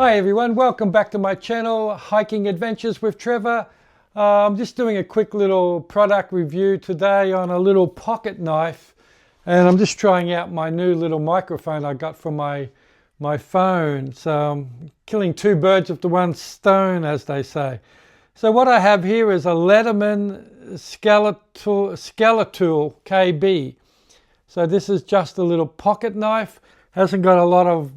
Hi everyone, welcome back to my channel, Hiking Adventures with Trevor. I'm just doing a quick little product review today on a little pocket knife, and I'm just trying out my new little microphone I got from my phone. So I'm killing two birds with the one stone, as they say. So what I have here is a Leatherman Skeletool KB. So this is just a little pocket knife. Hasn't got a lot of,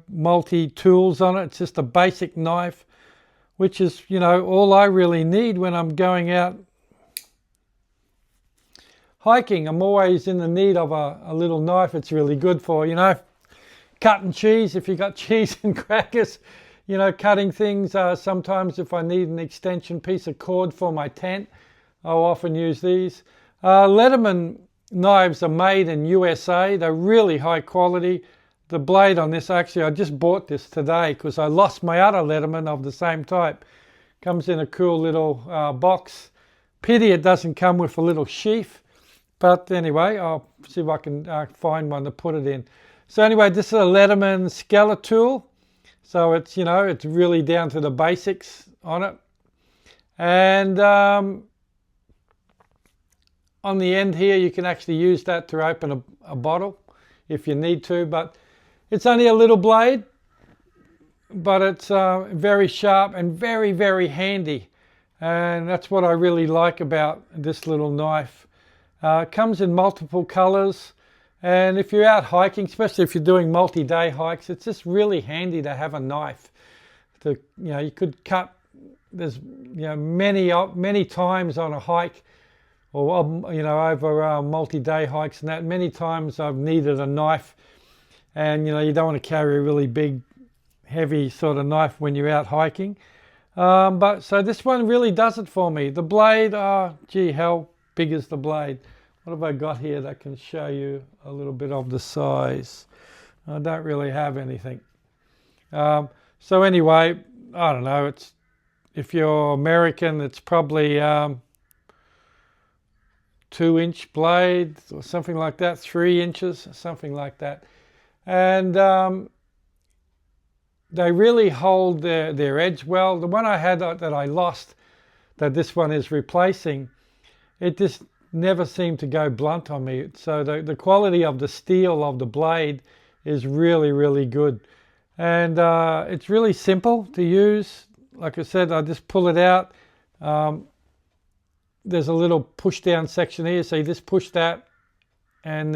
multi-tools on it. It's just a basic knife, which is, all I really need when I'm going out hiking. I'm always in the need of a little knife. It's really good for, cutting cheese. If you got cheese and crackers, cutting things. Sometimes if I need an extension piece of cord for my tent, I'll often use these. Leatherman knives are made in USA. They're really high quality. The blade on this, actually, I just bought this today because I lost my other Leatherman of the same type. Comes in a cool little box. Pity it doesn't come with a little sheath. But anyway, I'll see if I can find one to put it in. So anyway, this is a Leatherman Skeletool. So it's, it's really down to the basics on it. And on the end here, you can actually use that to open a bottle if you need to. But it's only a little blade, but it's very sharp and very, very handy. And that's what I really like about this little knife. It comes in multiple colors. And if you're out hiking, especially if you're doing multi-day hikes, it's just really handy to have a knife. You could cut, there's many times on a hike, or over multi-day hikes and that, many times I've needed a knife. And you don't want to carry a really big, heavy sort of knife when you're out hiking. So this one really does it for me. The blade, gee, how big is the blade? What have I got here that can show you a little bit of the size? I don't really have anything. So anyway, I don't know. If you're American, it's probably 2-inch blade or something like that, 3 inches, something like that. And they really hold their edge well. The one I had that I lost, that this one is replacing, it just never seemed to go blunt on me. So the quality of the steel of the blade is really, really good. And it's really simple to use. Like I said, I just pull it out. There's a little push down section here. So you just push that and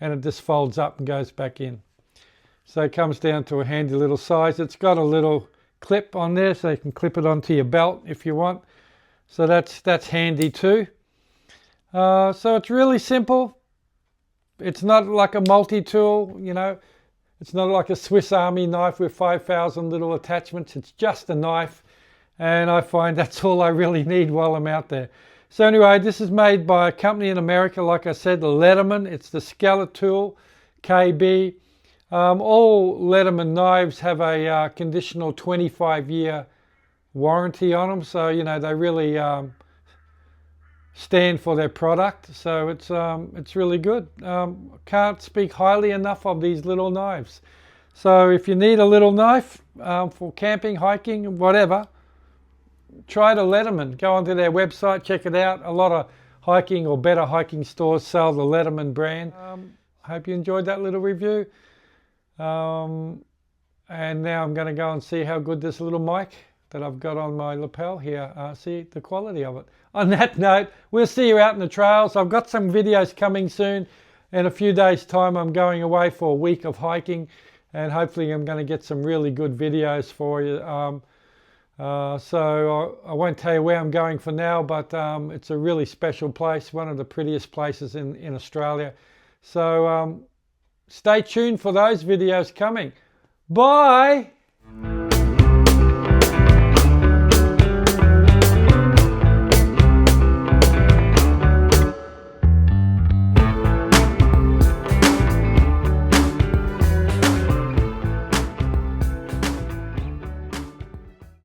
and it just folds up and goes back in. So it comes down to a handy little size. It's got a little clip on there so you can clip it onto your belt if you want. So that's handy too. So it's really simple. It's not like a multi-tool, It's not like a Swiss Army knife with 5,000 little attachments. It's just a knife. And I find that's all I really need while I'm out there. So anyway, this is made by a company in America, like I said, the Leatherman. It's the Skeletool KB. All Leatherman knives have a conditional 25-year warranty on them. So, they really stand for their product. So it's really good. Can't speak highly enough of these little knives. So if you need a little knife for camping, hiking, whatever, try the Leatherman. Go onto their website, check it out. A lot of hiking or better hiking stores sell the Leatherman brand. I hope you enjoyed that little review. And now I'm going to go and see how good this little mic that I've got on my lapel here, see the quality of it. On that note, we'll see you out in the trails. I've got some videos coming soon. In a few days' time, I'm going away for a week of hiking, and hopefully I'm going to get some really good videos for you. So I won't tell you where I'm going for now, but it's a really special place, one of the prettiest places in Australia. So stay tuned for those videos coming. Bye!